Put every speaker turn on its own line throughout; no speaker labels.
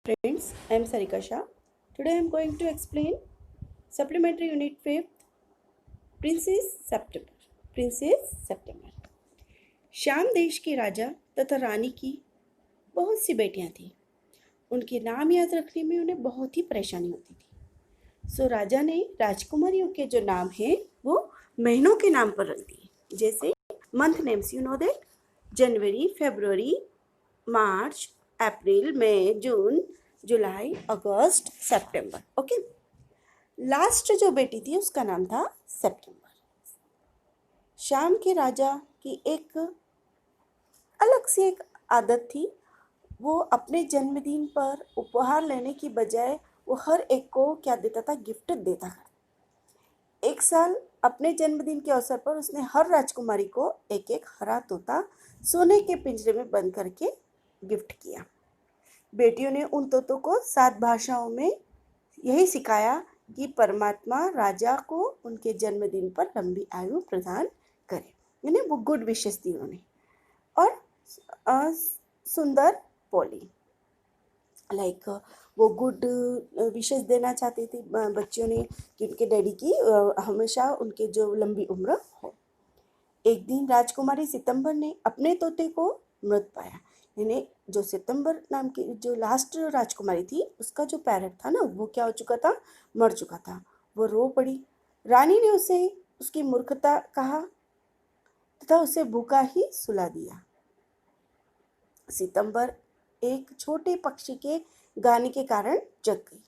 Friends, I am Sarika Shah. Today I am going to explain Supplementary Unit 5th Princess September. Princess September. Shyam देश के राजा तथा रानी की बहुत सी बेटियां थीं। उनके नाम याद रखने में उन्हें बहुत ही परेशानी होती थी। सो राजा ने राजकुमारियों के जो नाम हैं वो महीनों के नाम पर रख दिए। जैसे month names, you know that, जनवरी, फरवरी, मार्च, अप्रैल, मई, जून, जुलाई, अगस्त, सितंबर। ओके। लास्ट जो बेटी थी उसका नाम था सितंबर। शाम के राजा की एक अलग सी एक आदत थी। वो अपने जन्मदिन पर उपहार लेने की बजाय वो हर एक को क्या देता था, गिफ्ट देता था। एक साल अपने जन्मदिन के अवसर पर उसने हर राजकुमारी को एक एक हरा तोता सोने के पिंजरे में बंद करके गिफ्ट किया। बेटियों ने उन तोतों को 7 भाषाओं में यही सिखाया कि परमात्मा राजा को उनके जन्मदिन पर लंबी आयु प्रदान करे। यानी वो गुड विशेस दी उन्होंने। और सुंदर बोली, लाइक वो गुड विशेस देना चाहती थी बच्चियों ने कि उनके डैडी की हमेशा उनके जो लंबी उम्र हो। एक दिन राजकुमारी सितंबर ने अपने तोते को मृत पाया। यानी जो सितंबर नाम की जो लास्ट राजकुमारी थी उसका जो पैरट था ना, वो क्या हो चुका था, मर चुका था। वो रो पड़ी। रानी ने उसे उसकी मूर्खता कहा तथा उसे भूखा ही सुला दिया। सितंबर एक छोटे पक्षी के गाने के कारण जग गई।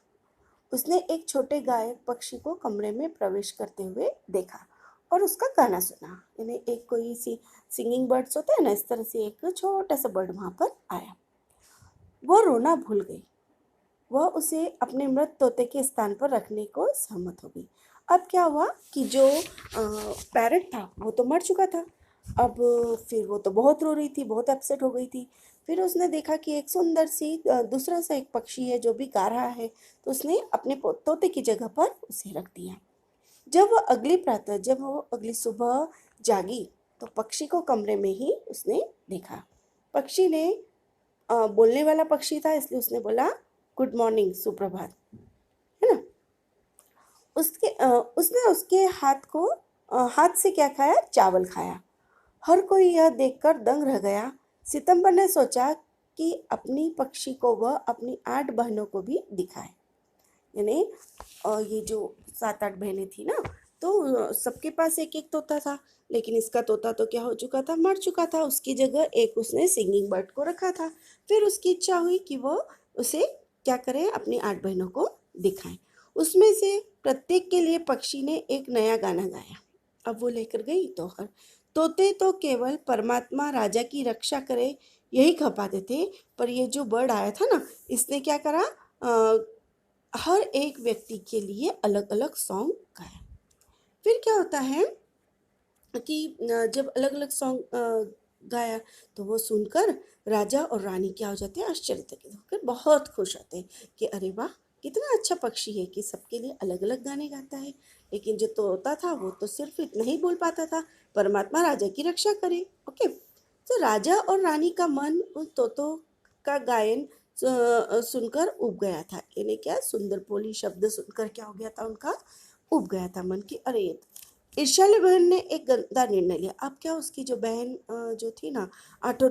उसने एक छोटे गायक पक्षी को कमरे में प्रवेश करते हुए देखा और उसका गाना सुना। यानी एक कोई सी सिंगिंग बर्ड्स होता है ना, इस तरह से एक छोटा सा बर्ड वहाँ पर आया। वो रोना भूल गई। वह उसे अपने मृत तोते के स्थान पर रखने को सहमत हो गई। अब क्या हुआ कि जो पैरट था वो तो मर चुका था। अब फिर वो तो बहुत रो रही थी, बहुत अपसेट हो गई थी। फिर उसने देखा कि एक सुंदर सी दूसरा सा एक पक्षी है जो भी गा रहा है, तो उसने अपने तोते की जगह पर उसे रख दिया। जब वो अगली सुबह जागी तो पक्षी को कमरे में ही उसने देखा। पक्षी ने बोलने वाला पक्षी था, इसलिए उसने बोला गुड मॉर्निंग, सुप्रभात, है ना। उसने उसके हाथ से क्या खाया, चावल खाया। हर कोई यह देखकर दंग रह गया। सितंबर ने सोचा कि अपनी पक्षी को वह अपनी 8 बहनों को भी दिखाए। यानी ये जो 7-8 बहनें थी ना, तो सबके पास एक एक तोता था, लेकिन इसका तोता तो क्या हो चुका था, मर चुका था। उसकी जगह एक उसने सिंगिंग बर्ड को रखा था। फिर उसकी इच्छा हुई कि वो उसे क्या करे, अपनी 8 बहनों को दिखाए। उसमें से प्रत्येक के लिए पक्षी ने एक नया गाना गाया। अब वो लेकर गई तोहर। तोते तो केवल परमात्मा राजा की रक्षा करे यही कह पाते थे, पर ये जो बर्ड आया था ना, इसने क्या करा, हर एक व्यक्ति के लिए अलग अलग सॉन्ग गाया। फिर क्या होता है कि जब अलग अलग सॉन्ग गाया तो वो सुनकर राजा और रानी क्या हो जाते हैं, आश्चर्यचकित होकर बहुत खुश होते हैं कि अरे वाह, कितना अच्छा पक्षी है कि सबके लिए अलग अलग गाने गाता है। लेकिन जो तोता था वो तो सिर्फ इतना ही बोल पाता था, परमात्मा राजा की रक्षा करे। ओके। तो राजा और रानी का मन उन तोतों का गायन सुनकर उब गया था। यानी क्या, सुंदर बोली शब्द सुनकर क्या हो गया था, उनका उब गया था मन की। अरे, ईर्ष्यालु बहन ने एक गंदा निर्णय लिया। अब क्या, उसकी जो बहन जो थी ना, 8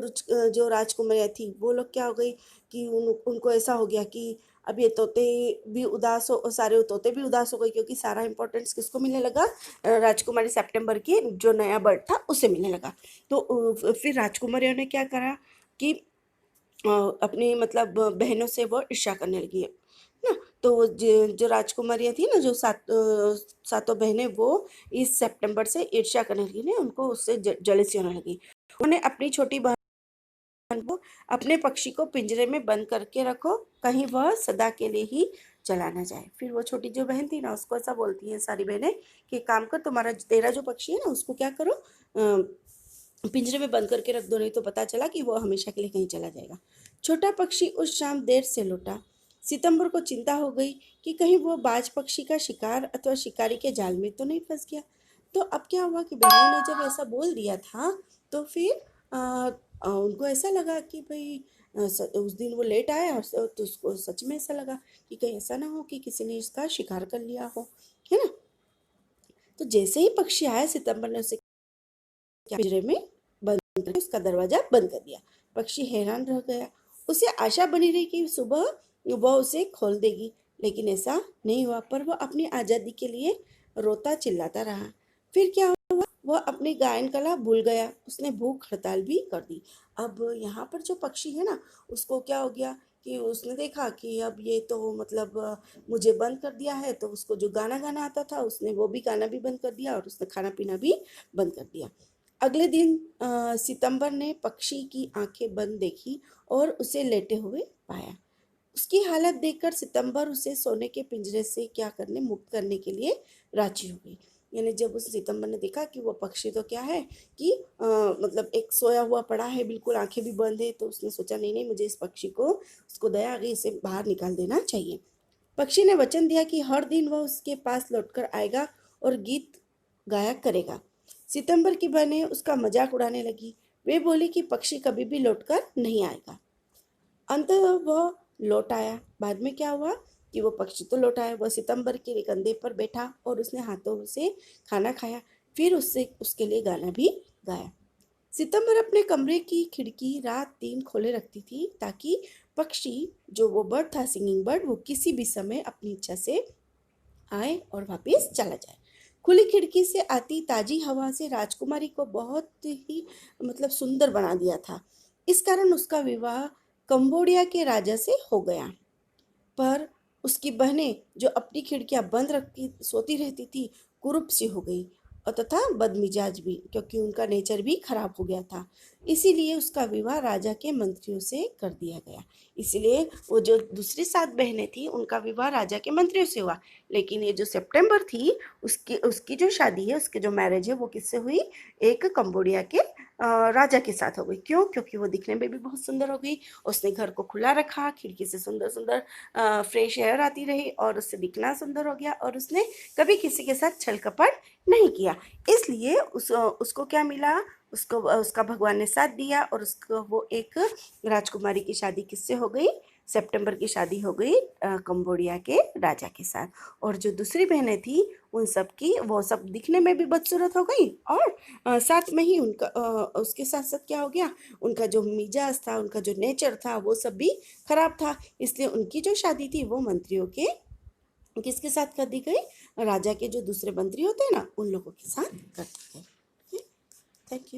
जो राजकुमारियाँ थी, वो लोग क्या हो गई कि उनको ऐसा हो गया कि अब ये तोते भी उदास हो, सारे तोते भी उदास हो गए, क्योंकि सारा इम्पोर्टेंस किसको मिलने लगा, राजकुमारी सितंबर की जो नया बर्ड था उसे मिलने लगा। तो फिर राजकुमारियों ने क्या करा कि अपनी मतलब बहनों से वो ईर्ष्या करने लगी है ना। तो वो जो राजकुमारियाँ थी ना, जो सातों बहनें, वो इस सितंबर से ईर्ष्या करने लगी ना, उनको उससे जलसी होने लगी। उन्होंने अपनी छोटी बहन को अपने पक्षी को पिंजरे में बंद करके रखो, कहीं वह सदा के लिए ही चला ना जाए। फिर वो छोटी जो बहन थी ना, उसको ऐसा बोलती हैं सारी बहनें कि काम कर, तेरा जो पक्षी है ना उसको क्या करो, पिंजरे में बंद करके रख दो, नहीं तो पता चला कि वो हमेशा के लिए कहीं चला जाएगा। छोटा पक्षी उस शाम देर से लौटा। सितंबर को चिंता हो गई कि कहीं वो बाज पक्षी का शिकार अथवा शिकारी के जाल में तो नहीं फंस गया। तो अब क्या हुआ कि बहनों ने जब ऐसा बोल दिया था, तो फिर उनको ऐसा लगा कि भाई उस दिन वो लेट आया तो उसको सच में ऐसा लगा कि कहीं ऐसा ना हो कि किसी ने इसका शिकार कर लिया हो, है ना। तो जैसे ही पक्षी आया, सितंबर ने उसे पिंजरे में बंद करके उसका दरवाजा बंद कर दिया। पक्षी हैरान रह गया। उसे आशा बनी रही कि सुबह वह उसे खोल देगी, लेकिन ऐसा नहीं हुआ। पर वह अपनी आज़ादी के लिए रोता चिल्लाता रहा। फिर क्या हुआ, वह अपनी गायन कला भूल गया। उसने भूख हड़ताल भी कर दी। अब यहाँ पर जो पक्षी है ना, उसको क्या हो गया कि उसने देखा कि अब ये तो मतलब मुझे बंद कर दिया है, तो उसको जो गाना गाना आता था उसने वो भी गाना भी बंद कर दिया और उसने खाना पीना भी बंद कर दिया। अगले दिन सितंबर ने पक्षी की आंखें बंद देखी और उसे लेटे हुए पाया। उसकी हालत देखकर सितंबर उसे सोने के पिंजरे से क्या करने मुक्त करने के लिए राजी हो गई। यानी जब उस सितंबर ने देखा कि वो पक्षी तो क्या है कि मतलब एक सोया हुआ पड़ा है, बिल्कुल आंखें भी बंद है, तो उसने सोचा नहीं नहीं, मुझे इस पक्षी को, उसको दया आ गई, इसे बाहर निकाल देना चाहिए। पक्षी ने वचन दिया कि हर दिन वह उसके पास लौटकर आएगा और गीत गाया करेगा। सितंबर की बहनें उसका मजाक उड़ाने लगी। वे बोली कि पक्षी कभी भी लौटकर नहीं आएगा। अंततः वह लौट आया। बाद में क्या हुआ कि वो पक्षी तो लौट आया। वह सितंबर के कंधे पर बैठा और उसने हाथों से खाना खाया। फिर उससे उसके लिए गाना भी गाया। सितंबर अपने कमरे की खिड़की रात दिन खोले रखती थी ताकि पक्षी, जो वो बर्ड था, सिंगिंग बर्ड, वो किसी भी समय अपनी इच्छा से आए और वापस चला जाए। खुली खिड़की से आती ताजी हवा से राजकुमारी को बहुत ही मतलब सुंदर बना दिया था। इस कारण उसका विवाह कंबोडिया के राजा से हो गया। पर उसकी बहनें, जो अपनी खिड़कियां बंद रख के सोती रहती थी, कुरूप सी हो गई और तथा बदमिजाज भी, क्योंकि उनका नेचर भी खराब हो गया था। इसीलिए उसका विवाह राजा के मंत्रियों से कर दिया गया। इसलिए वो जो दूसरी 7 बहनें थी उनका विवाह राजा के मंत्रियों से हुआ। लेकिन ये जो सितंबर थी, उसकी उसकी जो शादी है, उसकी जो मैरिज है, वो किससे हुई? एक कंबोडिया के राजा के साथ हो गई। क्यों? क्योंकि वो दिखने में भी बहुत सुंदर हो गई। उसने घर को खुला रखा, खिड़की से सुंदर सुंदर फ्रेश एयर आती रही और उससे दिखना सुंदर हो गया, और उसने कभी किसी के साथ छल कपट नहीं किया। इसलिए उसको क्या मिला? उसको उसका भगवान ने साथ दिया और उसको वो एक राजकुमारी की शादी किससे हो गई? सितंबर की शादी हो गई कंबोडिया के राजा के साथ। और जो दूसरी बहनें थी, उन सब की, वो सब दिखने में भी बदसूरत हो गई और साथ में ही उनका उसके साथ साथ क्या हो गया, उनका जो मिजाज था, उनका जो नेचर था, वो सब भी खराब था। इसलिए उनकी जो शादी थी वो मंत्रियों के किसके साथ कर दी गई? राजा के जो दूसरे मंत्री होते हैं ना, उन लोगों के साथ कर दी गई। Thank you.